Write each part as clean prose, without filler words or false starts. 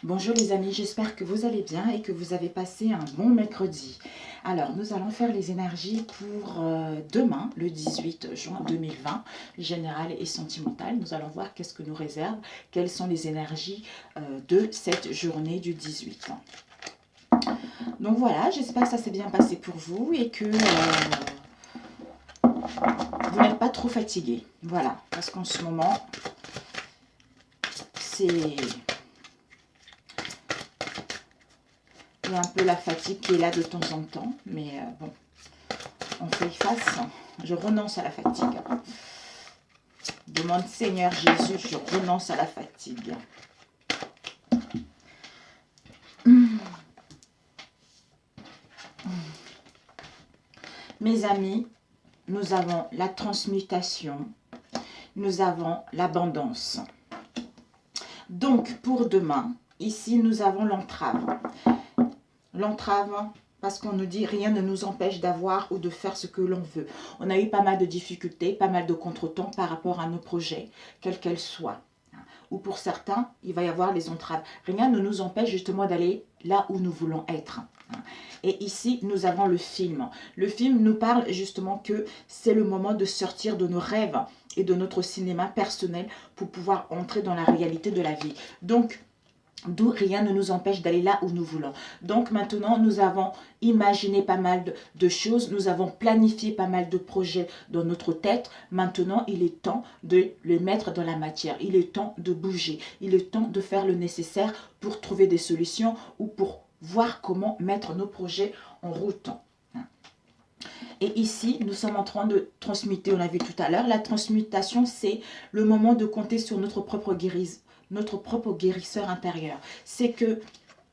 Bonjour les amis, j'espère que vous allez bien et que vous avez passé un bon mercredi. Alors, nous allons faire les énergies pour demain, le 18 juin 2020, générale et sentimentale. Nous allons voir qu'est-ce que nous réserve, quelles sont les énergies de cette journée du 18. Donc voilà, j'espère que ça s'est bien passé pour vous et que vous n'êtes pas trop fatigué. Voilà, parce qu'en ce moment, c'est... Il y a un peu la fatigue qui est là de temps en temps, mais bon, on fait face. Je renonce à la fatigue. Demande Seigneur Jésus, je renonce à la fatigue. Mes amis, nous avons la transmutation, nous avons l'abondance. Donc, pour demain, ici, nous avons l'entrave. L'entrave, parce qu'on nous dit rien ne nous empêche d'avoir ou de faire ce que l'on veut. On a eu pas mal de difficultés, pas mal de contretemps par rapport à nos projets, quels qu'elles soient. Ou pour certains, il va y avoir les entraves. Rien ne nous empêche justement d'aller là où nous voulons être. Et ici, nous avons le film. Le film nous parle justement que c'est le moment de sortir de nos rêves et de notre cinéma personnel pour pouvoir entrer dans la réalité de la vie. Donc, d'où rien ne nous empêche d'aller là où nous voulons. Donc maintenant, nous avons imaginé pas mal de choses, nous avons planifié pas mal de projets dans notre tête. Maintenant, il est temps de les mettre dans la matière. Il est temps de bouger. Il est temps de faire le nécessaire pour trouver des solutions ou pour voir comment mettre nos projets en route. Et ici, nous sommes en train de transmuter, on a vu tout à l'heure. La transmutation, c'est le moment de compter sur notre propre guérisseur intérieur. C'est que,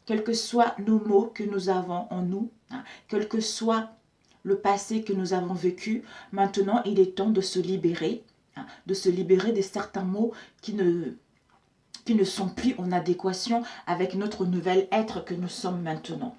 quels que soient nos maux que nous avons en nous, quel que soit le passé que nous avons vécu, maintenant, il est temps de se libérer, de se libérer de certains maux qui ne sont plus en adéquation avec notre nouvel être que nous sommes maintenant.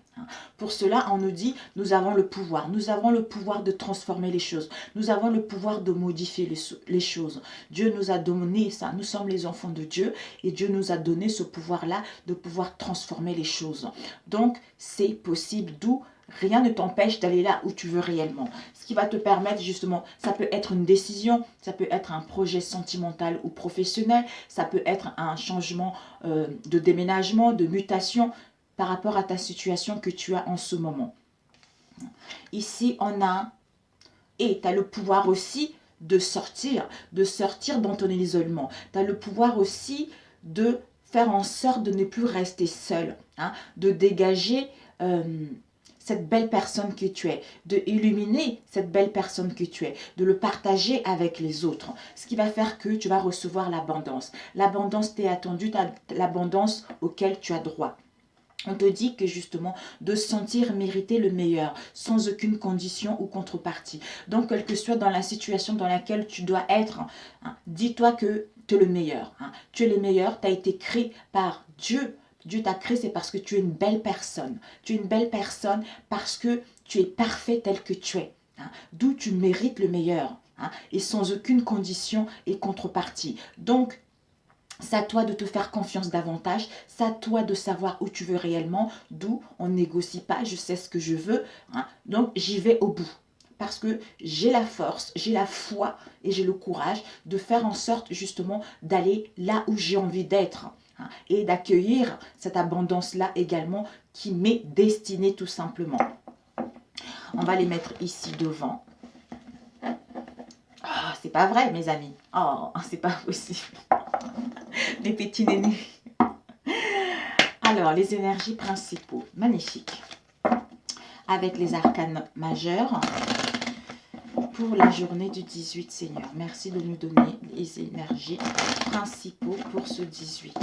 Pour cela, on nous dit, nous avons le pouvoir. Nous avons le pouvoir de transformer les choses. Nous avons le pouvoir de modifier les choses. Dieu nous a donné ça. Nous sommes les enfants de Dieu et Dieu nous a donné ce pouvoir-là de pouvoir transformer les choses. Donc, c'est possible, d'où rien ne t'empêche d'aller là où tu veux réellement. Ce qui va te permettre justement, ça peut être une décision, ça peut être un projet sentimental ou professionnel, ça peut être un changement de déménagement, de mutation par rapport à ta situation que tu as en ce moment. Ici, on a, et tu as le pouvoir aussi de sortir dans ton isolement. Tu as le pouvoir aussi de faire en sorte de ne plus rester seul, de dégager cette belle personne que tu es, de illuminer cette belle personne que tu es, de le partager avec les autres, ce qui va faire que tu vas recevoir l'abondance. L'abondance t'est attendue, l'abondance auquel tu as droit. On te dit que justement, de sentir mériter le meilleur, sans aucune condition ou contrepartie. Donc, quelle que soit dans la situation dans laquelle tu dois être, dis-toi que tu es le meilleur. Tu es le meilleur, tu as été créé par Dieu. Dieu t'a créé, c'est parce que tu es une belle personne. Tu es une belle personne parce que tu es parfait tel que tu es. D'où tu mérites le meilleur. Et sans aucune condition et contrepartie. Donc, c'est à toi de te faire confiance davantage, c'est à toi de savoir où tu veux réellement, d'où on ne négocie pas, je sais ce que je veux, donc j'y vais au bout. Parce que j'ai la force, j'ai la foi et j'ai le courage de faire en sorte justement d'aller là où j'ai envie d'être. Et d'accueillir cette abondance-là également qui m'est destinée tout simplement. On va les mettre ici devant. Oh, c'est pas vrai mes amis. Oh, c'est pas possible. Mes petits nénés. Alors, les énergies principaux. Magnifique. Avec les arcanes majeurs pour la journée du 18, Seigneur. Merci de nous donner les énergies principaux pour ce 18.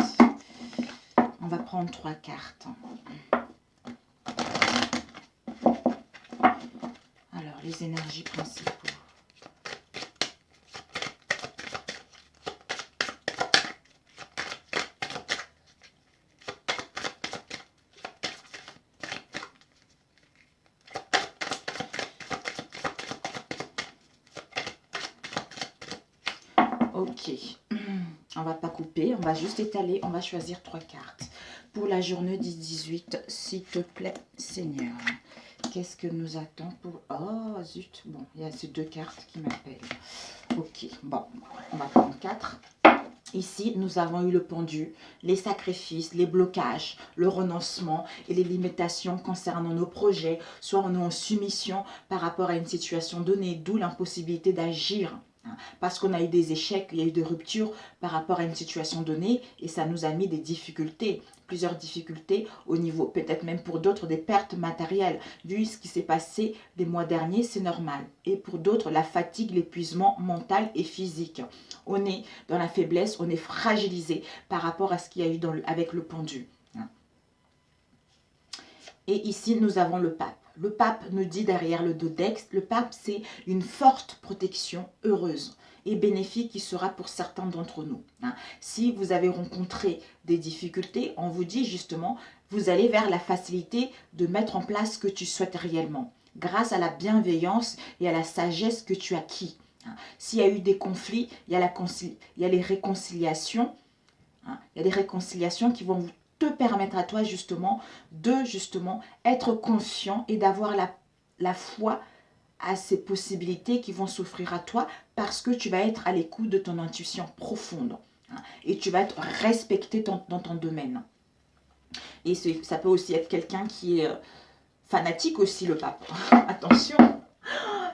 On va prendre 3 cartes. Alors, les énergies principaux. Ok. On va pas couper, on va juste étaler, on va choisir 3 cartes. Pour la journée du 18, s'il te plaît, Seigneur. Qu'est-ce que nous attend pour... Oh, zut. Bon, il y a ces 2 cartes qui m'appellent. Ok, bon, on va prendre 4. Ici, nous avons eu le pendu, les sacrifices, les blocages, le renoncement et les limitations concernant nos projets. Soit on est en soumission par rapport à une situation donnée, d'où l'impossibilité d'agir. Parce qu'on a eu des échecs, il y a eu des ruptures par rapport à une situation donnée et ça nous a mis des difficultés, plusieurs difficultés au niveau, peut-être même pour d'autres, des pertes matérielles. Vu ce qui s'est passé les mois derniers, c'est normal. Et pour d'autres, la fatigue, l'épuisement mental et physique. On est dans la faiblesse, on est fragilisé par rapport à ce qu'il y a eu avec le pendu. Et ici, nous avons le pape. Le pape nous dit derrière le dodex, le pape, c'est une forte protection heureuse et bénéfique qui sera pour certains d'entre nous. Si vous avez rencontré des difficultés, on vous dit justement, vous allez vers la facilité de mettre en place ce que tu souhaites réellement, grâce à la bienveillance et à la sagesse que tu as acquis. S'il y a eu des conflits, il y a les réconciliations. Il y a des réconciliations qui vont te permettre à toi justement de être conscient et d'avoir la foi à ces possibilités qui vont s'offrir à toi parce que tu vas être à l'écoute de ton intuition profonde et tu vas être respecté dans ton domaine. Et ça peut aussi être quelqu'un qui est fanatique aussi, le pape. Attention,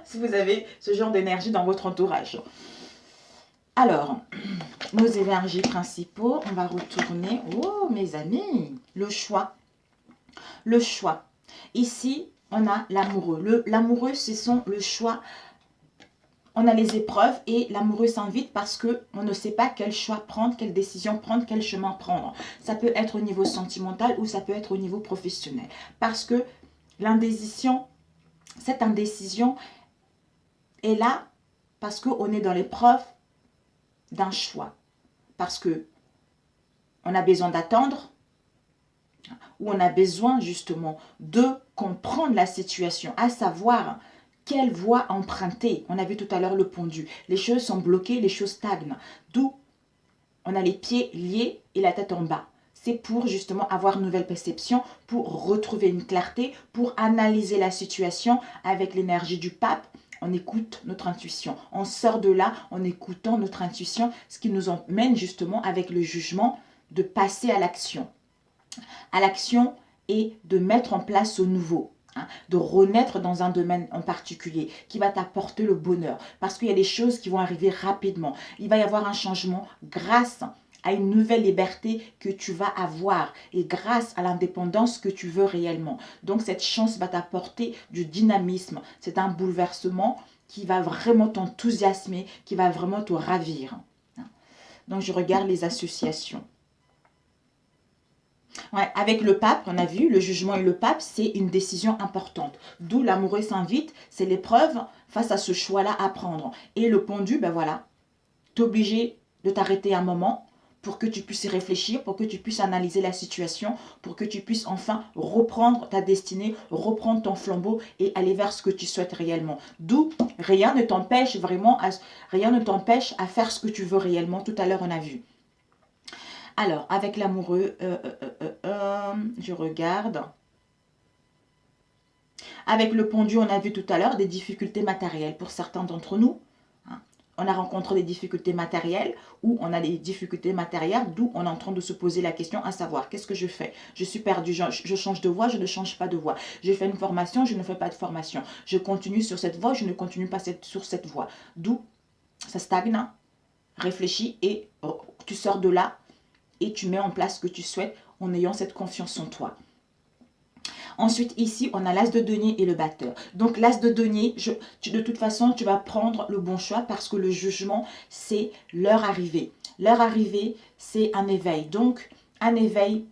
si vous avez ce genre d'énergie dans votre entourage. Alors, nos énergies principaux, on va retourner. Oh, mes amis, le choix. Le choix. Ici, on a l'amoureux. L'amoureux, ce sont le choix. On a les épreuves et l'amoureux s'invite parce qu'on ne sait pas quel choix prendre, quelle décision prendre, quel chemin prendre. Ça peut être au niveau sentimental ou ça peut être au niveau professionnel. Parce que l'indécision, cette indécision est là parce qu'on est dans l'épreuve d'un choix. Parce que on a besoin d'attendre ou on a besoin justement de comprendre la situation, à savoir quelle voie emprunter. On a vu tout à l'heure le pendu. Les choses sont bloquées, les choses stagnent. D'où on a les pieds liés et la tête en bas. C'est pour justement avoir une nouvelle perception, pour retrouver une clarté, pour analyser la situation avec l'énergie du pape. On écoute notre intuition. On sort de là en écoutant notre intuition, ce qui nous emmène justement avec le jugement de passer à l'action. À l'action et de mettre en place ce nouveau. De renaître dans un domaine en particulier qui va t'apporter le bonheur. Parce qu'il y a des choses qui vont arriver rapidement. Il va y avoir un changement grâce à une nouvelle liberté que tu vas avoir et grâce à l'indépendance que tu veux réellement. Donc cette chance va t'apporter du dynamisme. C'est un bouleversement qui va vraiment t'enthousiasmer, qui va vraiment te ravir. Donc je regarde les associations. Ouais, avec le pape, on a vu, le jugement et le pape, c'est une décision importante. D'où l'amoureux s'invite, c'est l'épreuve face à ce choix-là à prendre. Et le pendu, ben voilà, tu es obligé de t'arrêter un moment pour que tu puisses y réfléchir, pour que tu puisses analyser la situation, pour que tu puisses enfin reprendre ta destinée, reprendre ton flambeau et aller vers ce que tu souhaites réellement. D'où rien ne t'empêche vraiment, rien ne t'empêche à faire ce que tu veux réellement. Tout à l'heure, on a vu. Alors, avec l'amoureux, je regarde. Avec le pendu, on a vu tout à l'heure des difficultés matérielles pour certains d'entre nous. On a rencontré des difficultés matérielles ou on a des difficultés matérielles d'où on est en train de se poser la question à savoir qu'est-ce que je fais? Je suis perdu, je change de voie, je ne change pas de voie. Je fais une formation, je ne fais pas de formation. Je continue sur cette voie, je ne continue pas sur cette voie. D'où ça stagne, réfléchis et tu sors de là et tu mets en place ce que tu souhaites en ayant cette confiance en toi. Ensuite, ici, on a l'as de denier et le batteur. Donc, l'as de denier, de toute façon, tu vas prendre le bon choix parce que le jugement, c'est l'heure arrivée. L'heure arrivée, c'est un éveil. Donc, un éveil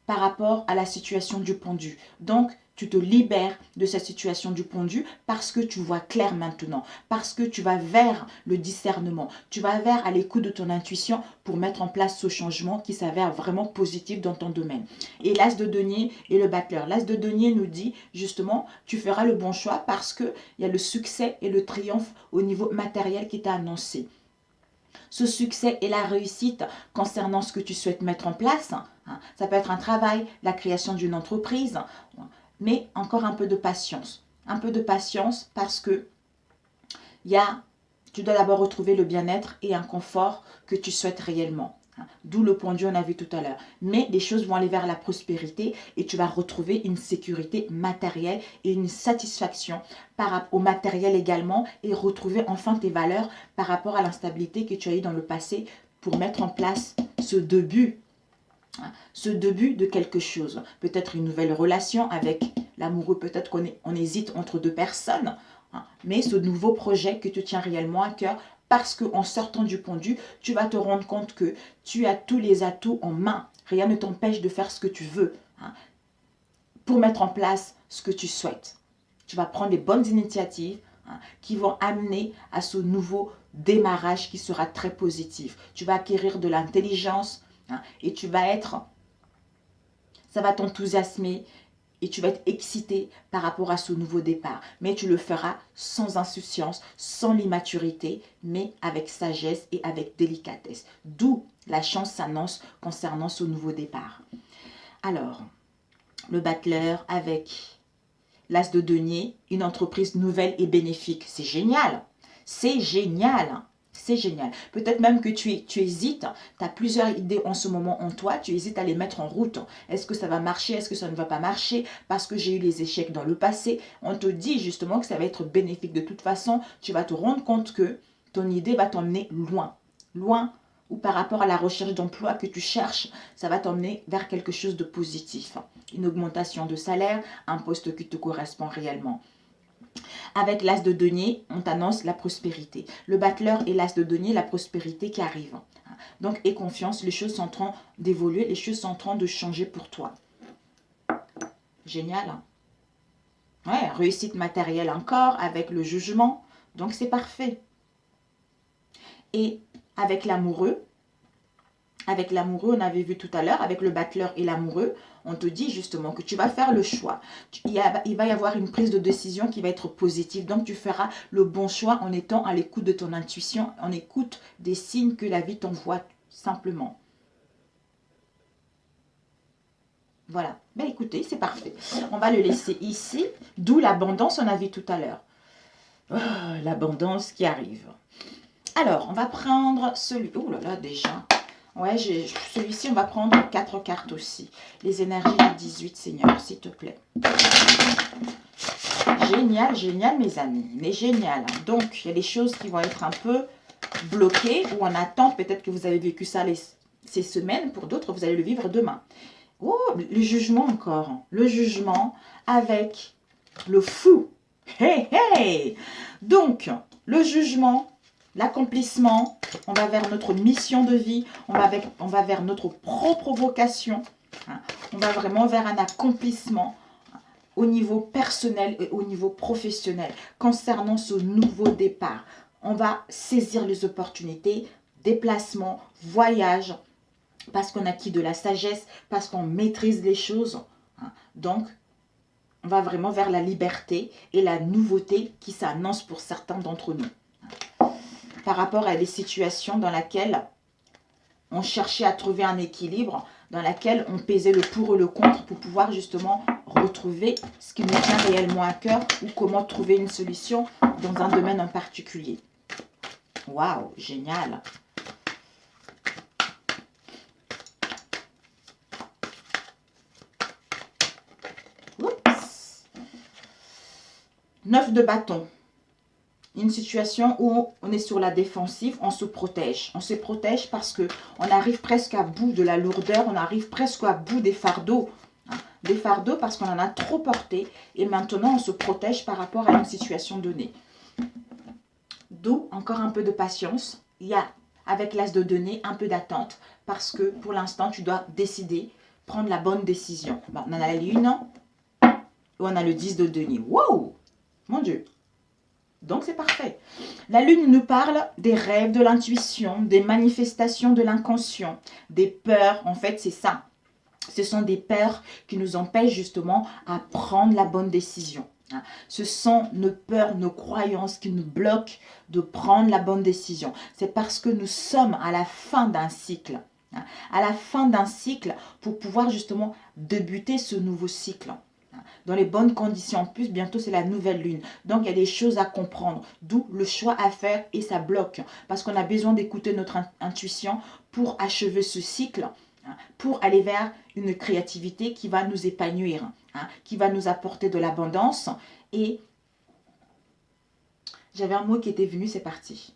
par rapport à la situation du pendu. Donc, tu te libères de cette situation du pendu parce que tu vois clair maintenant, parce que tu vas vers le discernement, tu vas vers à l'écoute de ton intuition pour mettre en place ce changement qui s'avère vraiment positif dans ton domaine. Et l'as de denier et le batteur. L'as de denier nous dit justement, tu feras le bon choix parce qu'il y a le succès et le triomphe au niveau matériel qui t'a annoncé. ce succès et la réussite concernant ce que tu souhaites mettre en place. Ça peut être un travail, la création d'une entreprise, mais encore un peu de patience. Un peu de patience parce que tu dois d'abord retrouver le bien-être et un confort que tu souhaites réellement. D'où le pendu, on a vu tout à l'heure. Mais les choses vont aller vers la prospérité et tu vas retrouver une sécurité matérielle et une satisfaction par rapport au matériel également et retrouver enfin tes valeurs par rapport à l'instabilité que tu as eu dans le passé pour mettre en place ce début de quelque chose. Peut-être une nouvelle relation avec l'amoureux, peut-être qu'on hésite entre deux personnes, mais ce nouveau projet que tu tiens réellement à cœur, parce qu'en sortant du pendu, tu vas te rendre compte que tu as tous les atouts en main. Rien ne t'empêche de faire ce que tu veux pour mettre en place ce que tu souhaites. Tu vas prendre les bonnes initiatives qui vont amener à ce nouveau démarrage qui sera très positif. Tu vas acquérir de l'intelligence et ça va t'enthousiasmer et tu vas être excité par rapport à ce nouveau départ. Mais tu le feras sans insouciance, sans l'immaturité, mais avec sagesse et avec délicatesse. D'où la chance s'annonce concernant ce nouveau départ. Alors, le battleur avec l'as de denier, une entreprise nouvelle et bénéfique. C'est génial. C'est génial. C'est génial. Peut-être même que tu hésites, tu as plusieurs idées en ce moment en toi, tu hésites à les mettre en route. Est-ce que ça va marcher? Est-ce que ça ne va pas marcher? Parce que j'ai eu les échecs dans le passé. On te dit justement que ça va être bénéfique de toute façon. Tu vas te rendre compte que ton idée va t'emmener loin. Loin ou par rapport à la recherche d'emploi que tu cherches, ça va t'emmener vers quelque chose de positif. Une augmentation de salaire, un poste qui te correspond réellement. Avec l'as de denier, on t'annonce la prospérité. Le battleur et l'as de denier, la prospérité qui arrive. Donc, aie confiance, les choses sont en train d'évoluer, les choses sont en train de changer pour toi. Génial. Ouais, réussite matérielle encore avec le jugement. Donc, c'est parfait. Et avec l'amoureux, on avait vu tout à l'heure, avec le battleur et l'amoureux, on te dit justement que tu vas faire le choix. Il va y avoir une prise de décision qui va être positive. Donc, tu feras le bon choix en étant à l'écoute de ton intuition, en écoute des signes que la vie t'envoie simplement. Voilà. Ben écoutez, c'est parfait. On va le laisser ici. D'où l'abondance, on a vu tout à l'heure. Oh, l'abondance qui arrive. Alors, on va prendre celui... Oh là là, déjà... Ouais, celui-ci, on va prendre 4 cartes aussi. Les énergies du 18, Seigneur, s'il te plaît. Génial, génial, mes amis. Mais génial. Donc, il y a des choses qui vont être un peu bloquées ou en attente. Peut-être que vous avez vécu ça ces semaines. Pour d'autres, vous allez le vivre demain. Oh, le jugement encore. Le jugement avec le fou. Hey, hey! Donc, le jugement... L'accomplissement, on va vers notre mission de vie, on va vers notre propre vocation. On va vraiment vers un accomplissement au niveau personnel et au niveau professionnel concernant ce nouveau départ. On va saisir les opportunités, déplacements, voyages, parce qu'on acquis de la sagesse, parce qu'on maîtrise les choses. Donc, on va vraiment vers la liberté et la nouveauté qui s'annonce pour certains d'entre nous. Par rapport à des situations dans lesquelles on cherchait à trouver un équilibre, dans laquelle on pesait le pour et le contre pour pouvoir justement retrouver ce qui nous tient réellement à cœur ou comment trouver une solution dans un domaine en particulier. Waouh, génial! Oups. 9 de bâton. Une situation où on est sur la défensive, on se protège. On se protège parce qu'on arrive presque à bout de la lourdeur, on arrive presque à bout des fardeaux. Des fardeaux parce qu'on en a trop porté et maintenant on se protège par rapport à une situation donnée. D'où encore un peu de patience. Il y a avec l'as de denier un peu d'attente parce que pour l'instant tu dois décider, prendre la bonne décision. Bon, on a la lune et on a le 10 de denier. Wow! Mon Dieu! Donc, c'est parfait. La lune nous parle des rêves, de l'intuition, des manifestations de l'inconscient, des peurs. En fait, c'est ça. Ce sont des peurs qui nous empêchent justement à prendre la bonne décision. Hein. Ce sont nos peurs, nos croyances qui nous bloquent de prendre la bonne décision. C'est parce que nous sommes à la fin d'un cycle. Hein. À la fin d'un cycle pour pouvoir justement débuter ce nouveau cycle. Hein. Dans les bonnes conditions. En plus, bientôt, c'est la nouvelle lune. Donc, il y a des choses à comprendre. D'où le choix à faire et ça bloque. Parce qu'on a besoin d'écouter notre intuition pour achever ce cycle. Pour aller vers une créativité qui va nous épanouir, hein, qui va nous apporter de l'abondance. Et j'avais un mot qui était venu, c'est parti.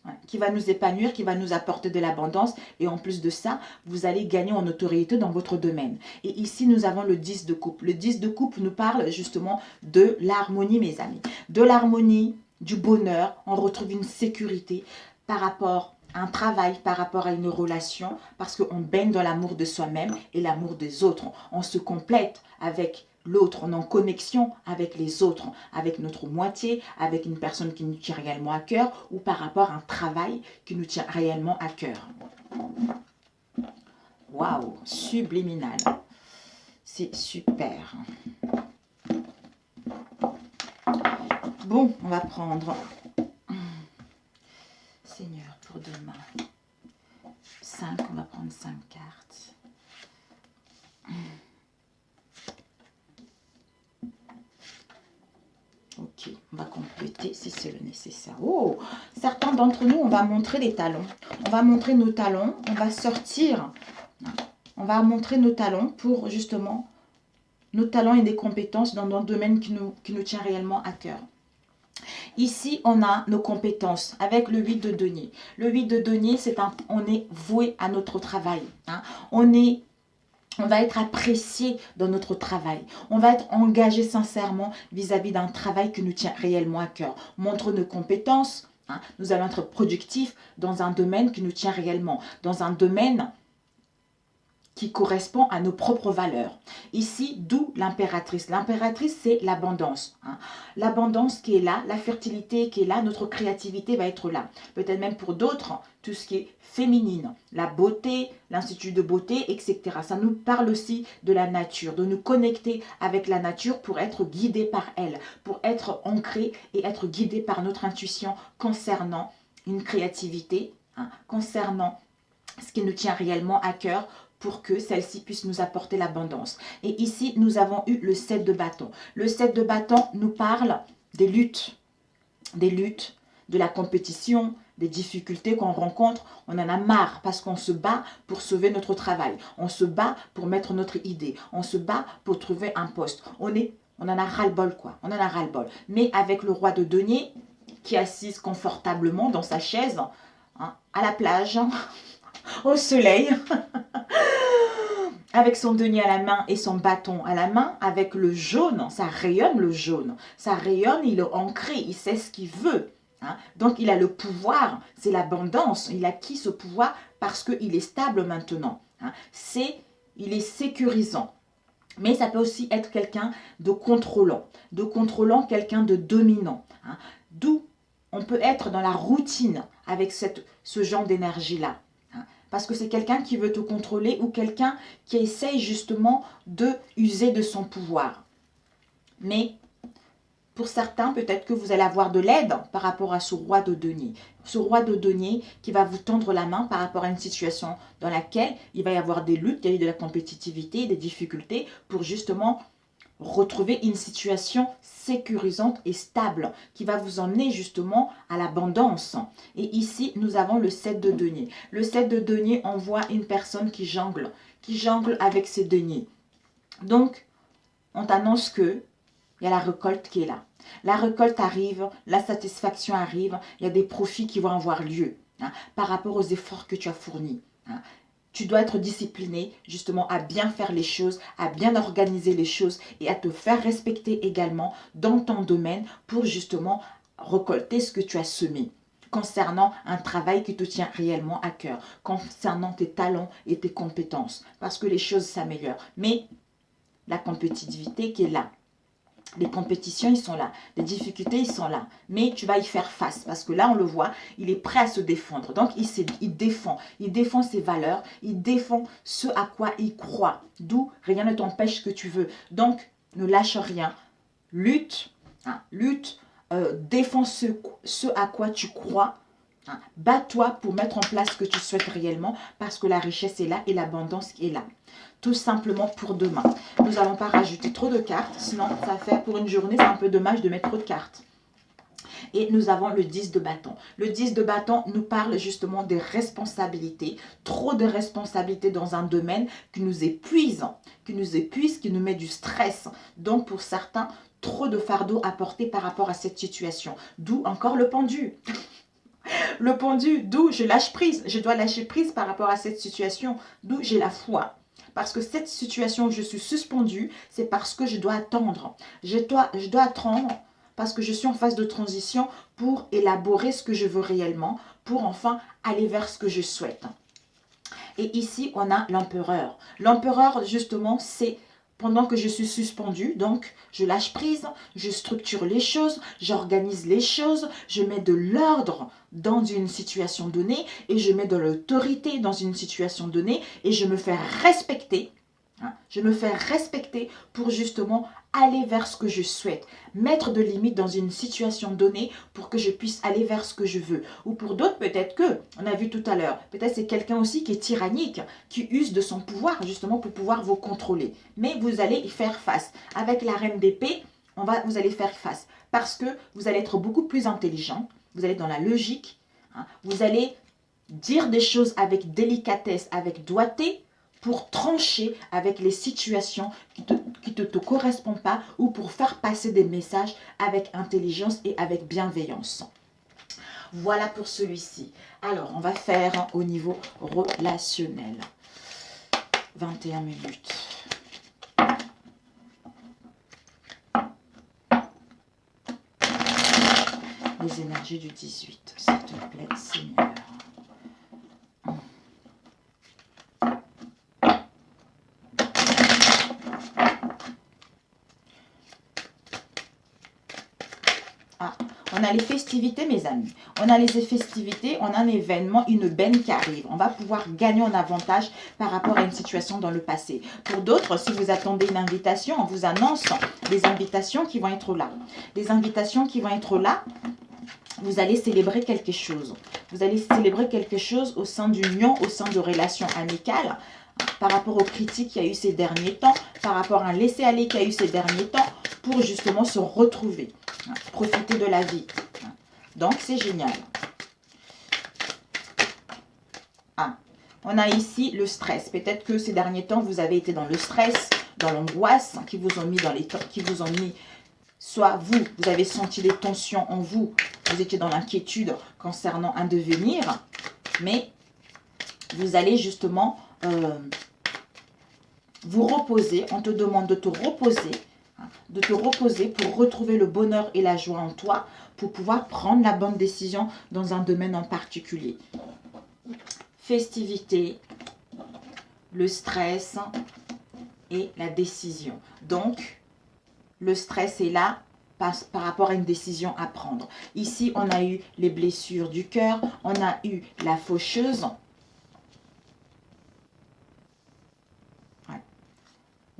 Ouais, qui va nous épanouir, qui va nous apporter de l'abondance. Et en plus de ça, vous allez gagner en autorité dans votre domaine. Et ici, nous avons le 10 de coupe. Le 10 de coupe nous parle justement de l'harmonie, mes amis. De l'harmonie, du bonheur. On retrouve une sécurité par rapport un travail par rapport à une relation parce qu'on baigne dans l'amour de soi-même et l'amour des autres. On se complète avec l'autre, on est en connexion avec les autres, avec notre moitié, avec une personne qui nous tient réellement à cœur ou par rapport à un travail qui nous tient réellement à cœur. Waouh, subliminal. C'est super. Bon, on va prendre... Seigneur, pour demain. 5, on va prendre 5 cartes. Ok, on va compléter si c'est le nécessaire. Oh, certains d'entre nous, on va montrer les talons. On va montrer nos talons, on va sortir. On va montrer nos talons pour justement nos talents et des compétences dans un domaine qui nous tient réellement à cœur. Ici, on a nos compétences avec le 8 de denier. Le 8 de denier, on est voué à notre travail. Hein. On va être apprécié dans notre travail. On va être engagé sincèrement vis-à-vis d'un travail qui nous tient réellement à cœur. Montre nos compétences. Hein. Nous allons être productifs dans un domaine qui nous tient réellement. Dans un domaine qui correspond à nos propres valeurs. Ici, d'où l'impératrice. L'impératrice, c'est l'abondance. Hein. L'abondance qui est là, la fertilité qui est là, notre créativité va être là. Peut-être même pour d'autres, tout ce qui est féminine, la beauté, l'institut de beauté, etc. Ça nous parle aussi de la nature, de nous connecter avec la nature pour être guidé par elle, pour être ancré et être guidé par notre intuition concernant une créativité, hein, concernant ce qui nous tient réellement à cœur, pour que celle-ci puisse nous apporter l'abondance. Et ici, nous avons eu le 7 de bâton. Le 7 de bâton nous parle des luttes, de la compétition, des difficultés qu'on rencontre. On en a marre parce qu'on se bat pour sauver notre travail. On se bat pour mettre notre idée. On se bat pour trouver un poste. On en a ras-le-bol, quoi. On en a ras-le-bol. Mais avec le roi de denier, qui est assise confortablement dans sa chaise, hein, à la plage, au soleil, avec son denier à la main et son bâton à la main, avec le jaune, ça rayonne le jaune, ça rayonne, il est ancré, il sait ce qu'il veut. Hein. Donc il a le pouvoir, c'est l'abondance, il a acquis ce pouvoir parce qu'il est stable maintenant. Hein. Il est sécurisant. Mais ça peut aussi être quelqu'un de contrôlant quelqu'un de dominant. Hein. D'où on peut être dans la routine avec ce genre d'énergie-là. Parce que c'est quelqu'un qui veut te contrôler ou quelqu'un qui essaye justement de user de son pouvoir. Mais pour certains, peut-être que vous allez avoir de l'aide par rapport à ce roi de denier. Ce roi de denier qui va vous tendre la main par rapport à une situation dans laquelle il va y avoir des luttes, il y a eu de la compétitivité, des difficultés pour justement retrouver une situation sécurisante et stable qui va vous emmener justement à l'abondance. Et ici, nous avons le 7 de denier. Le 7 de denier envoie une personne qui jongle avec ses deniers. Donc, on t'annonce que il y a la récolte qui est là. La récolte arrive, la satisfaction arrive, il y a des profits qui vont avoir lieu hein, par rapport aux efforts que tu as fournis. Hein. Tu dois être discipliné justement à bien faire les choses, à bien organiser les choses et à te faire respecter également dans ton domaine pour justement récolter ce que tu as semé concernant un travail qui te tient réellement à cœur, concernant tes talents et tes compétences, parce que les choses s'améliorent. Mais la compétitivité qui est là, les compétitions, ils sont là. Les difficultés, ils sont là. Mais tu vas y faire face. Parce que là, on le voit, il est prêt à se défendre. Donc, il défend. Il défend ses valeurs. Il défend ce à quoi il croit. D'où rien ne t'empêche que tu veux. Donc, ne lâche rien. lutte, hein, lutte, défends ce à quoi tu crois. Hein. Bats-toi pour mettre en place ce que tu souhaites réellement parce que la richesse est là et l'abondance est là. Tout simplement pour demain. Nous n'allons pas rajouter trop de cartes, sinon ça fait pour une journée, c'est un peu dommage de mettre trop de cartes. Et nous avons le 10 de bâton. Le 10 de bâton nous parle justement des responsabilités. Trop de responsabilités dans un domaine qui nous épuise, qui nous met du stress. Donc pour certains, trop de fardeau à porter par rapport à cette situation. D'où encore le pendu. Le pendu, d'où je lâche prise. Je dois lâcher prise par rapport à cette situation. D'où j'ai la foi. Parce que cette situation où je suis suspendue, c'est parce que je dois attendre. Je dois attendre parce que je suis en phase de transition pour élaborer ce que je veux réellement, pour enfin aller vers ce que je souhaite. Et ici, on a l'empereur. L'empereur, justement, c'est pendant que je suis suspendue, donc je lâche prise, je structure les choses, j'organise les choses, je mets de l'ordre dans une situation donnée et je mets de l'autorité dans une situation donnée et je me fais respecter. Je me fais respecter pour justement aller vers ce que je souhaite. Mettre de limites dans une situation donnée pour que je puisse aller vers ce que je veux. Ou pour d'autres, peut-être que, on a vu tout à l'heure, peut-être c'est quelqu'un aussi qui est tyrannique, qui use de son pouvoir justement pour pouvoir vous contrôler. Mais vous allez y faire face. Avec la reine d'épée, vous allez faire face. Parce que vous allez être beaucoup plus intelligent, vous allez être dans la logique, vous allez dire des choses avec délicatesse, avec doigté, pour trancher avec les situations qui ne te correspondent pas ou pour faire passer des messages avec intelligence et avec bienveillance. Voilà pour celui-ci. Alors, on va faire au niveau relationnel. 21 minutes. Les énergies du 18, s'il te plaît, Seigneur. On a les festivités, mes amis. On a les festivités, on a un événement, une benne qui arrive. On va pouvoir gagner en avantage par rapport à une situation dans le passé. Pour d'autres, si vous attendez une invitation, on vous annonce des invitations qui vont être là. Des invitations qui vont être là, vous allez célébrer quelque chose. Vous allez célébrer quelque chose au sein d'union, au sein de relations amicales, par rapport aux critiques qu'il y a eu ces derniers temps, par rapport à un laisser-aller qu'il y a eu ces derniers temps, pour justement se retrouver, profiter de la vie. Donc, c'est génial. On a ici le stress. Peut-être que ces derniers temps, vous avez été dans le stress, dans l'angoisse, qui vous ont mis dans les temps, qui vous ont mis, soit vous avez senti des tensions en vous, vous étiez dans l'inquiétude concernant un devenir, mais vous allez justement vous reposer. On te demande de te reposer pour retrouver le bonheur et la joie en toi, pour pouvoir prendre la bonne décision dans un domaine en particulier. Festivité, le stress et la décision. Donc, le stress est là par rapport à une décision à prendre. Ici, on a eu les blessures du cœur, on a eu la faucheuse.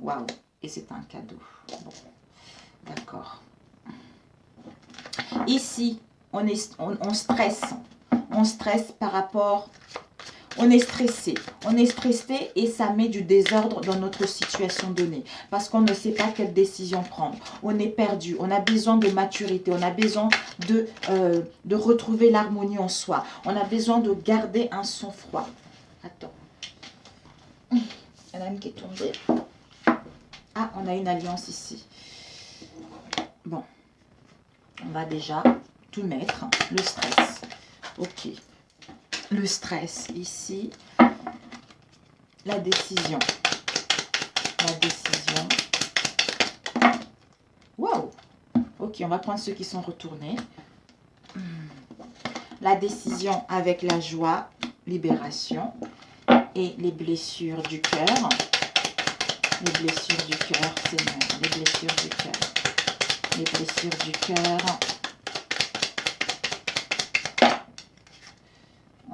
Waouh, et c'est un cadeau. Bon, d'accord. Ici, on stresse. On stresse par rapport... On est stressé et ça met du désordre dans notre situation donnée. Parce qu'on ne sait pas quelle décision prendre. On est perdu, on a besoin de maturité, on a besoin de retrouver l'harmonie en soi. On a besoin de garder un sang-froid. Attends. Il y en a une qui est tombée. Ah, on a une alliance ici. Bon. On va déjà tout mettre. Le stress. Ok. Le stress ici. La décision. La décision. Wow. Ok, on va prendre ceux qui sont retournés. La décision avec la joie. Libération. Et les blessures du cœur. Les blessures du cœur, Seigneur. Les blessures du cœur. Les blessures du cœur.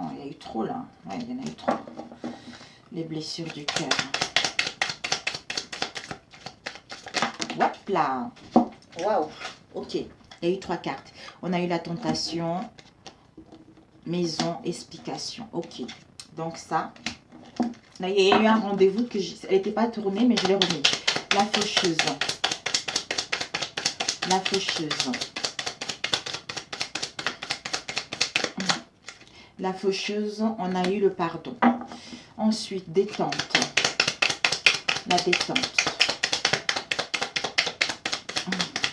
Oh, il y a eu trop là. Ouais, il y en a eu trop. Les blessures du cœur. Hop là. Waouh. Ok. Il y a eu 3 cartes. On a eu la tentation, maison, explication. Ok. Donc ça, là, il y a eu un rendez-vous que elle n'était pas tournée, mais je l'ai remis. La faucheuse. La faucheuse. La faucheuse, on a eu le pardon. Ensuite, détente. La détente.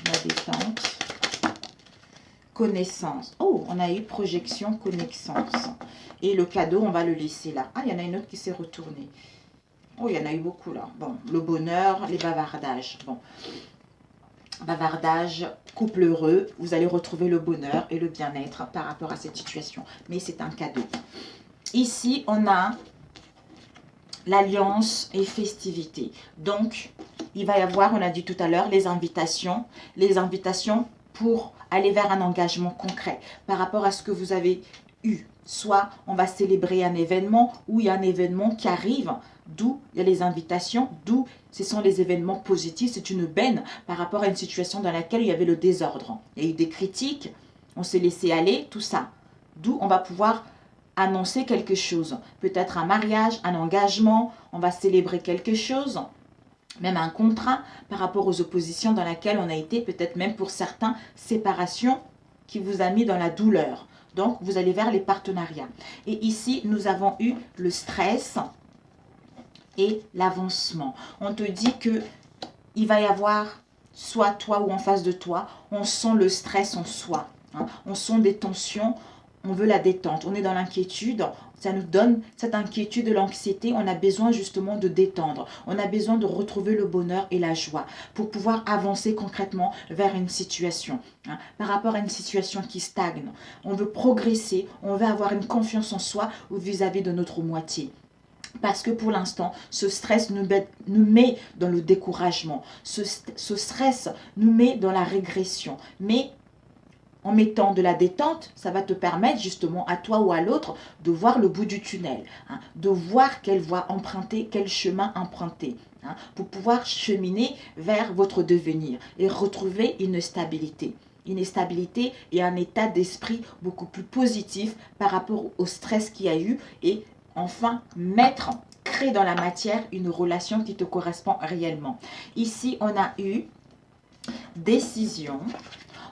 La détente. Connaissance. Oh, on a eu projection, connaissance. Et le cadeau, on va le laisser là. Ah, il y en a une autre qui s'est retournée. Oh, il y en a eu beaucoup là. Bon, le bonheur, les bavardages. Bon, bavardage, couple heureux. Vous allez retrouver le bonheur et le bien-être par rapport à cette situation. Mais c'est un cadeau. Ici, on a l'alliance et festivité. Donc, il va y avoir, on a dit tout à l'heure, les invitations pour aller vers un engagement concret par rapport à ce que vous avez eu. Soit on va célébrer un événement ou il y a un événement qui arrive, d'où il y a les invitations, d'où ce sont les événements positifs. C'est une benne par rapport à une situation dans laquelle il y avait le désordre. Il y a eu des critiques, on s'est laissé aller, tout ça. D'où on va pouvoir annoncer quelque chose. Peut-être un mariage, un engagement, on va célébrer quelque chose. Même un contrat par rapport aux oppositions dans lesquelles on a été, peut-être même pour certains, séparation qui vous a mis dans la douleur. Donc, vous allez vers les partenariats. Et ici, nous avons eu le stress et l'avancement. On te dit que il va y avoir, soit toi ou en face de toi, on sent le stress en soi. Hein. On sent des tensions, on veut la détente. On est dans l'inquiétude, ça nous donne cette inquiétude, l'anxiété. On a besoin justement de détendre. On a besoin de retrouver le bonheur et la joie pour pouvoir avancer concrètement vers une situation. Hein, par rapport à une situation qui stagne, on veut progresser, on veut avoir une confiance en soi ou vis-à-vis de notre moitié. Parce que pour l'instant, ce stress nous met dans le découragement. Ce stress nous met dans la régression. Mais en mettant de la détente, ça va te permettre justement à toi ou à l'autre de voir le bout du tunnel, hein, de voir quelle voie emprunter, quel chemin emprunter, hein, pour pouvoir cheminer vers votre devenir et retrouver une stabilité. Une stabilité et un état d'esprit beaucoup plus positif par rapport au stress qu'il y a eu et enfin créer dans la matière une relation qui te correspond réellement. Ici, on a eu décision.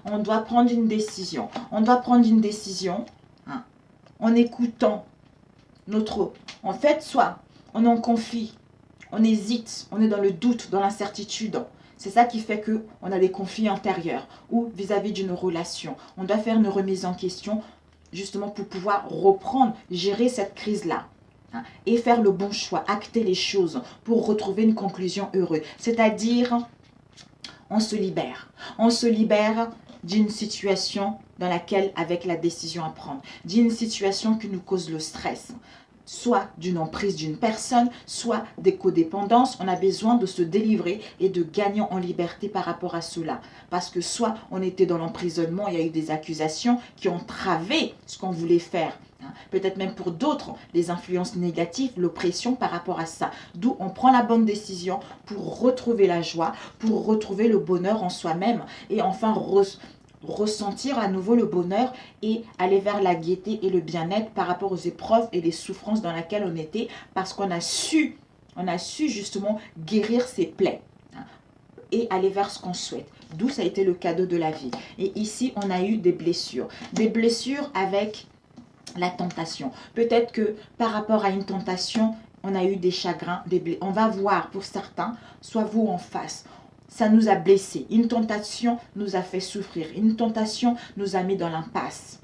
On doit prendre une décision. On doit prendre une décision hein, en écoutant notre... En fait, soit on en confie, on hésite, on est dans le doute, dans l'incertitude. C'est ça qui fait qu'on a des conflits intérieurs ou vis-à-vis d'une relation. On doit faire une remise en question justement pour pouvoir reprendre, gérer cette crise-là. Hein, et faire le bon choix, acter les choses pour retrouver une conclusion heureuse. C'est-à-dire, on se libère. On se libère d'une situation dans laquelle, avec la décision à prendre, d'une situation qui nous cause le stress, soit d'une emprise d'une personne, soit des codépendances. On a besoin de se délivrer et de gagner en liberté par rapport à cela. Parce que soit on était dans l'emprisonnement, il y a eu des accusations qui ont travé ce qu'on voulait faire. Peut-être même pour d'autres, les influences négatives, l'oppression par rapport à ça. D'où on prend la bonne décision pour retrouver la joie, pour retrouver le bonheur en soi-même et enfin ressentir à nouveau le bonheur et aller vers la gaieté et le bien-être par rapport aux épreuves et les souffrances dans lesquelles on était parce qu'on a su justement guérir ses plaies et aller vers ce qu'on souhaite. D'où ça a été le cadeau de la vie. Et ici, on a eu des blessures. Des blessures avec la tentation. Peut-être que par rapport à une tentation, on a eu des chagrins, des blessures. On va voir pour certains, soit vous en face, ça nous a blessés. Une tentation nous a fait souffrir. Une tentation nous a mis dans l'impasse.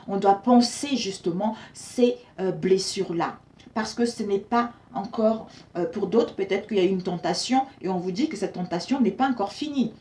On doit penser justement ces blessures-là. Parce que ce n'est pas encore, pour d'autres, peut-être qu'il y a une tentation et on vous dit que cette tentation n'est pas encore finie.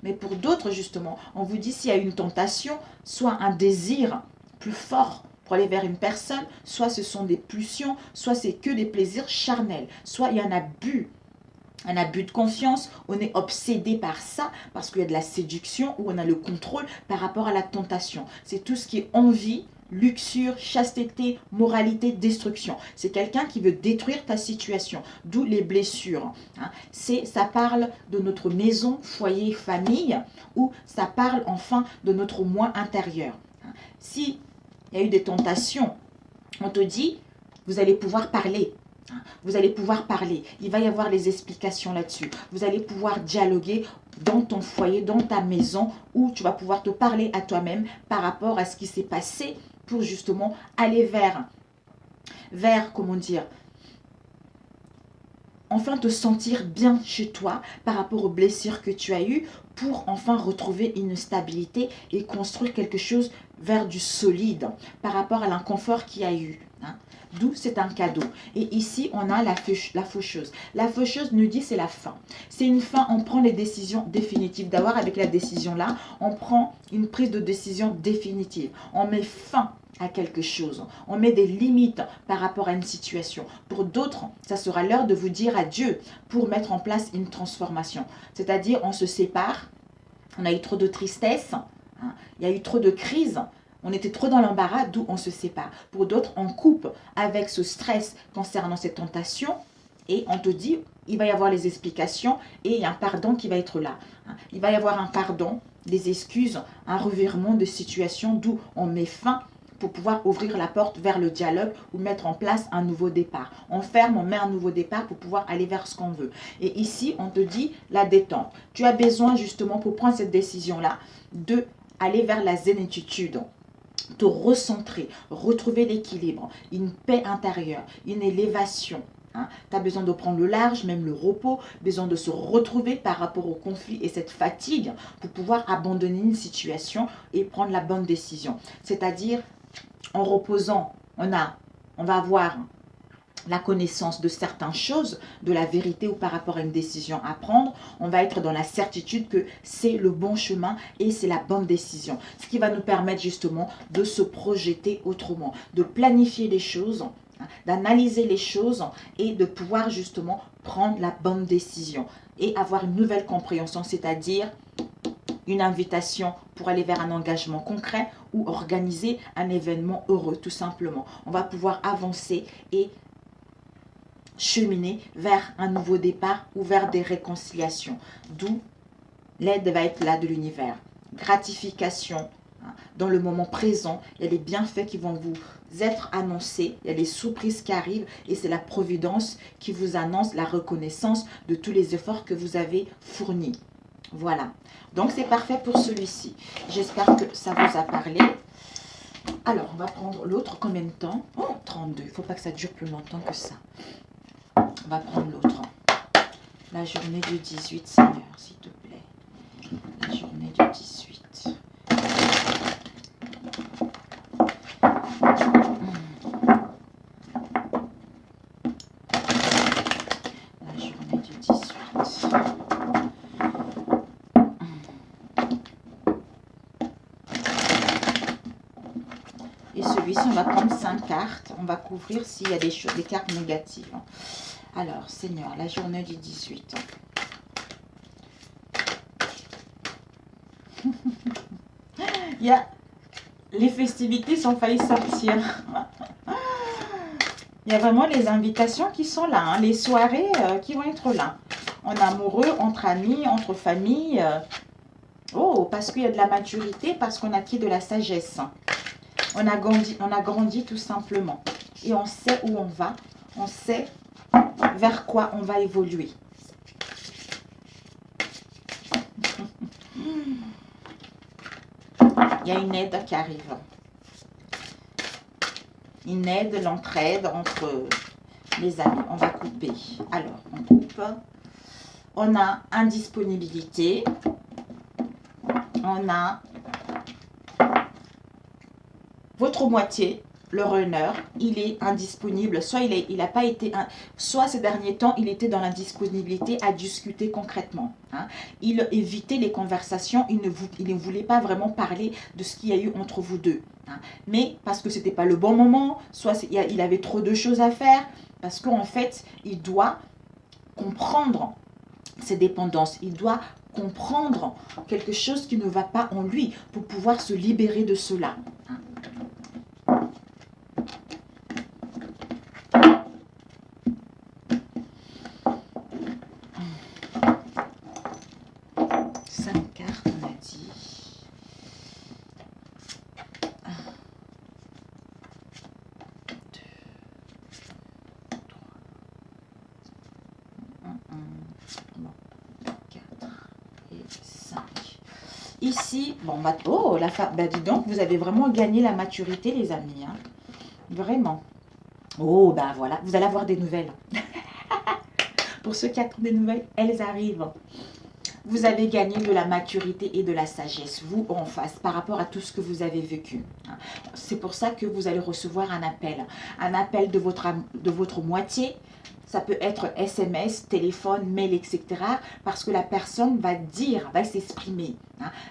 Mais pour d'autres, justement, on vous dit s'il y a une tentation, soit un désir plus fort pour aller vers une personne, soit ce sont des pulsions, soit c'est que des plaisirs charnels, soit il y a un abus de confiance, on est obsédé par ça, parce qu'il y a de la séduction, ou on a le contrôle par rapport à la tentation. C'est tout ce qui est envie luxure, chasteté, moralité, destruction. C'est quelqu'un qui veut détruire ta situation, d'où les blessures. Hein. Ça parle de notre maison, foyer, famille, ou ça parle enfin de notre moi intérieur. Hein. Si il y a eu des tentations, on te dit, vous allez pouvoir parler. Vous allez pouvoir parler. Il va y avoir les explications là-dessus. Vous allez pouvoir dialoguer dans ton foyer, dans ta maison, où tu vas pouvoir te parler à toi-même par rapport à ce qui s'est passé pour justement aller vers, comment dire, enfin te sentir bien chez toi par rapport aux blessures que tu as eues pour enfin retrouver une stabilité et construire quelque chose vers du solide par rapport à l'inconfort qu'il y a eu. Hein. D'où c'est un cadeau. Et ici, on a la faucheuse. La faucheuse nous dit c'est la fin. C'est une fin, on prend les décisions définitives. D'abord, avec la décision-là, on prend une prise de décision définitive. On met fin à quelque chose. On met des limites par rapport à une situation. Pour d'autres, ça sera l'heure de vous dire adieu pour mettre en place une transformation. C'est-à-dire, on se sépare, on a eu trop de tristesse, hein, il y a eu trop de crises, on était trop dans l'embarras, d'où on se sépare. Pour d'autres, on coupe avec ce stress concernant cette tentation et on te dit, il va y avoir les explications et il y a un pardon qui va être là. Il va y avoir un pardon, des excuses, un revirement de situation, d'où on met fin pour pouvoir ouvrir la porte vers le dialogue ou mettre en place un nouveau départ. On ferme, on met un nouveau départ pour pouvoir aller vers ce qu'on veut. Et ici, on te dit la détente. Tu as besoin justement pour prendre cette décision-là de aller vers la zénitude, te recentrer, retrouver l'équilibre, une paix intérieure, une élévation. Hein. Tu as besoin de prendre le large, même le repos, besoin de se retrouver par rapport au conflit et cette fatigue pour pouvoir abandonner une situation et prendre la bonne décision. C'est-à-dire, en reposant, on va avoir la connaissance de certaines choses, de la vérité ou par rapport à une décision à prendre, on va être dans la certitude que c'est le bon chemin et c'est la bonne décision. Ce qui va nous permettre justement de se projeter autrement, de planifier les choses, d'analyser les choses et de pouvoir justement prendre la bonne décision et avoir une nouvelle compréhension, c'est-à-dire une invitation pour aller vers un engagement concret ou organiser un événement heureux, tout simplement. On va pouvoir avancer et cheminer vers un nouveau départ ou vers des réconciliations. D'où l'aide va être là de l'univers. Gratification. Dans le moment présent, il y a les bienfaits qui vont vous être annoncés, il y a les surprises qui arrivent et c'est la providence qui vous annonce la reconnaissance de tous les efforts que vous avez fournis. Voilà, donc c'est parfait pour celui-ci. J'espère que ça vous a parlé. Alors, on va prendre l'autre. Combien de temps? Oh, 32. Il ne faut pas que ça dure plus longtemps que ça. On va prendre l'autre. La journée du 18, Seigneur, s'il te plaît. La journée du 18. La journée du 18. Et celui-ci, on va prendre 5 cartes. On va couvrir s'il y a des cartes négatives. Alors, Seigneur, la journée du 18. Il y a... Les festivités sont failli sortir. Il y a vraiment les invitations qui sont là. Hein, les soirées qui vont être là. En amoureux, entre amis, entre familles. Oh, parce qu'il y a de la maturité, parce qu'on a acquis de la sagesse. On a grandi tout simplement. Et on sait où on va. On sait vers quoi on va évoluer. Il y a une aide qui arrive. Une aide, l'entraide entre les amis. On va couper. Alors, on coupe. On a indisponibilité. On a votre moitié, le runner, il est indisponible. Soit il n'a pas été, soit ces derniers temps, il était dans l'indisponibilité à discuter concrètement. Hein. Il évitait les conversations, il ne voulait pas vraiment parler de ce qu'il y a eu entre vous deux. Hein. Mais parce que ce n'était pas le bon moment, soit il avait trop de choses à faire, parce qu'en fait, il doit comprendre ses dépendances. Il doit comprendre quelque chose qui ne va pas en lui pour pouvoir se libérer de cela. Hein. Bon, 4 et 5. Ici, bon, oh, la femme, ben dis donc, vous avez vraiment gagné la maturité, les amis. Hein. Vraiment. Oh, ben voilà, vous allez avoir des nouvelles. Pour ceux qui attendent des nouvelles, elles arrivent. Vous avez gagné de la maturité et de la sagesse, vous en face, par rapport à tout ce que vous avez vécu. C'est pour ça que vous allez recevoir un appel de votre moitié. Ça peut être SMS, téléphone, mail, etc. Parce que la personne va dire, va s'exprimer,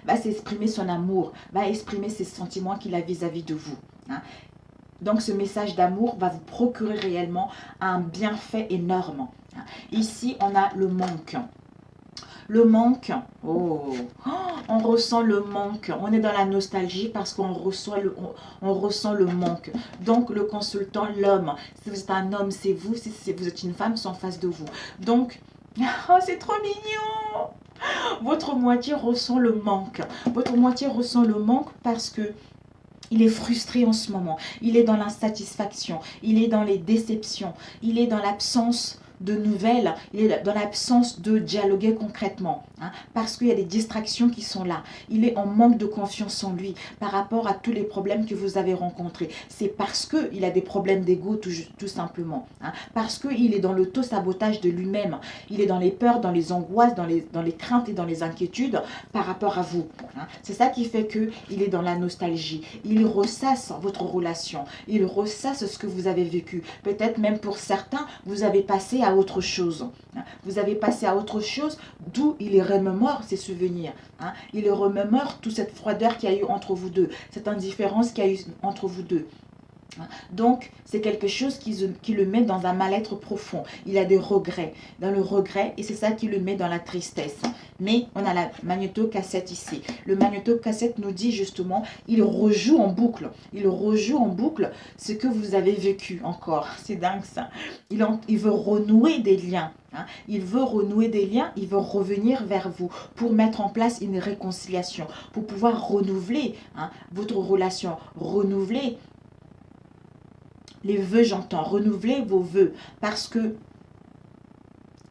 va s'exprimer son amour, va exprimer ses sentiments qu'il a vis-à-vis de vous. Donc ce message d'amour va vous procurer réellement un bienfait énorme. Ici, on a le manque. Le manque, oh, on ressent le manque, on est dans la nostalgie parce qu'on ressent le manque. Donc le consultant, l'homme, si vous êtes un homme, c'est vous, si vous êtes une femme, c'est en face de vous. Donc, oh, c'est trop mignon. Votre moitié ressent le manque. Votre moitié ressent le manque parce que il est frustré en ce moment. Il est dans l'insatisfaction, il est dans les déceptions, il est dans l'absence de nouvelles, il est dans l'absence de dialoguer concrètement, parce qu'il y a des distractions qui sont là. Il est en manque de confiance en lui par rapport à tous les problèmes que vous avez rencontrés. C'est parce qu'il a des problèmes d'ego tout simplement, parce qu'il est dans l'auto-sabotage de lui-même. Il est dans les peurs, dans les angoisses, dans les craintes et dans les inquiétudes par rapport à vous. C'est ça qui fait qu'il est dans la nostalgie. Il ressasse votre relation, il ressasse ce que vous avez vécu. Peut-être même pour certains, vous avez passé à autre chose. Vous avez passé à autre chose, d'où il remémore ses souvenirs. Il remémore toute cette froideur qu'il y a eu entre vous deux, cette indifférence qu'il y a eu entre vous deux. Donc, c'est quelque chose qui le met dans un mal-être profond. Il a des regrets, dans le regret, et c'est ça qui le met dans la tristesse. Mais on a la magnétocassette ici. Le magnétocassette nous dit justement, il rejoue en boucle. Il rejoue en boucle ce que vous avez vécu encore. C'est dingue ça. Il veut renouer des liens. Il veut renouer des liens, il veut revenir vers vous pour mettre en place une réconciliation, pour pouvoir renouveler votre relation, renouveler les vœux, j'entends, renouveler vos vœux, parce que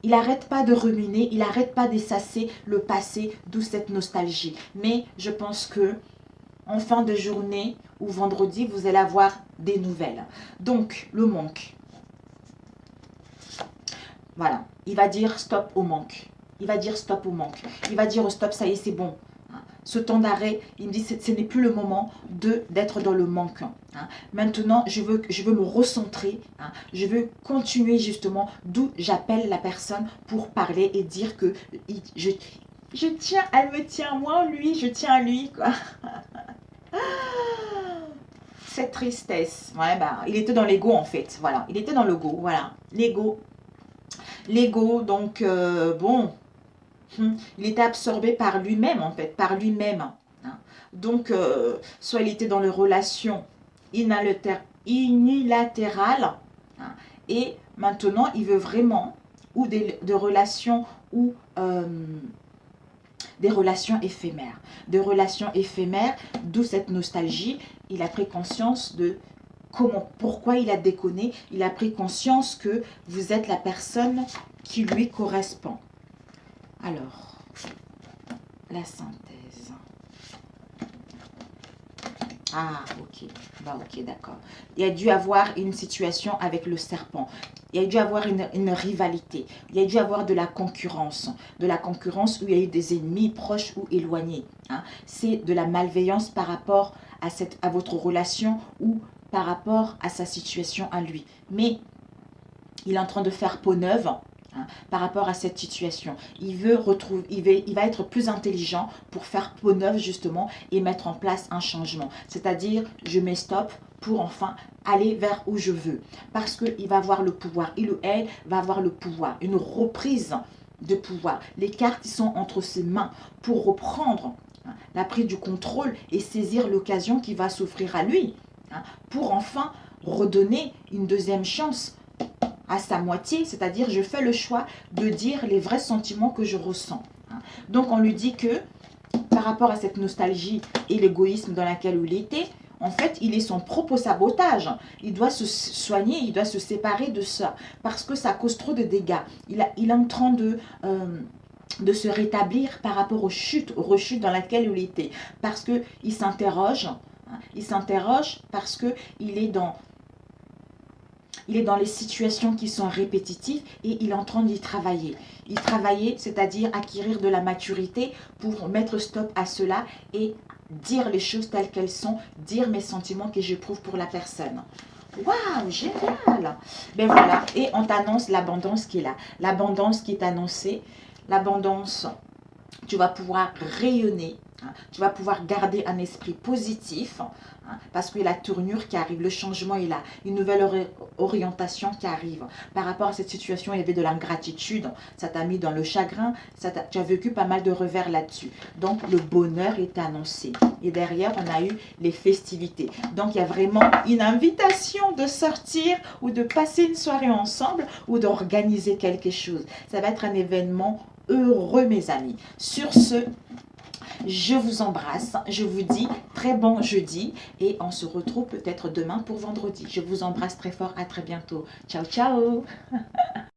il n'arrête pas de ruminer, il n'arrête pas d'essasser le passé, d'où cette nostalgie. Mais je pense que en fin de journée ou vendredi, vous allez avoir des nouvelles. Donc, le manque. Voilà, il va dire stop au manque. Il va dire stop au manque. Il va dire stop, ça y est, c'est bon. Ce temps d'arrêt, il me dit ce n'est plus le moment d'être dans le manque. Maintenant, je veux me recentrer. Je veux continuer justement, d'où j'appelle la personne pour parler et dire que je tiens, elle me tient, moi, lui, je tiens à lui, quoi. Cette tristesse. Ouais, bah, il était dans l'ego, en fait. Voilà, il était dans l'ego, voilà. L'ego. L'ego, donc, bon... Il était absorbé par lui-même, en fait, par lui-même. Donc, soit il était dans les relations unilatérales, et maintenant, il veut vraiment, ou des relations, ou des relations éphémères. Des relations éphémères, d'où cette nostalgie. Il a pris conscience de pourquoi il a déconné. Il a pris conscience que vous êtes la personne qui lui correspond. Alors, la synthèse. Ah, ok. Bah, ok, d'accord. Il y a dû avoir une situation avec le serpent. Il y a dû avoir une rivalité. Il y a dû avoir de la concurrence. De la concurrence où il y a eu des ennemis proches ou éloignés. C'est de la malveillance par rapport à votre relation ou par rapport à sa situation à lui. Mais il est en train de faire peau neuve. Par rapport à cette situation, il va être plus intelligent pour faire peau neuve justement et mettre en place un changement. C'est-à-dire, je mets stop pour enfin aller vers où je veux. Parce qu'il va avoir le pouvoir, il ou elle va avoir le pouvoir, une reprise de pouvoir. Les cartes sont entre ses mains pour reprendre la prise du contrôle et saisir l'occasion qui va s'offrir à lui. Pour enfin redonner une deuxième chance à sa moitié, c'est-à-dire je fais le choix de dire les vrais sentiments que je ressens. Donc on lui dit que par rapport à cette nostalgie et l'égoïsme dans laquelle il était, en fait, il est son propre sabotage. Il doit se soigner, il doit se séparer de ça, parce que ça cause trop de dégâts. Il est en train de se rétablir par rapport aux rechutes dans lesquelles il était. Parce qu'il s'interroge, hein, il s'interroge parce qu'il est dans les situations qui sont répétitives et il est en train d'y travailler. Y travailler, c'est-à-dire acquérir de la maturité pour mettre stop à cela et dire les choses telles qu'elles sont, dire mes sentiments que j'éprouve pour la personne. Waouh, génial! Ben voilà, et on t'annonce l'abondance qui est là. L'abondance qui est annoncée, l'abondance, tu vas pouvoir rayonner, hein, tu vas pouvoir garder un esprit positif, hein, parce que la tournure qui arrive, le changement est là, une nouvelle orientation qui arrive. Par rapport à cette situation, il y avait de l'ingratitude, ça t'a mis dans le chagrin, tu as vécu pas mal de revers là-dessus. Donc le bonheur est annoncé. Et derrière, on a eu les festivités. Donc il y a vraiment une invitation de sortir ou de passer une soirée ensemble ou d'organiser quelque chose. Ça va être un événement heureux, mes amis. Sur ce, je vous embrasse, je vous dis très bon jeudi et on se retrouve peut-être demain pour vendredi. Je vous embrasse très fort, à très bientôt. Ciao, ciao!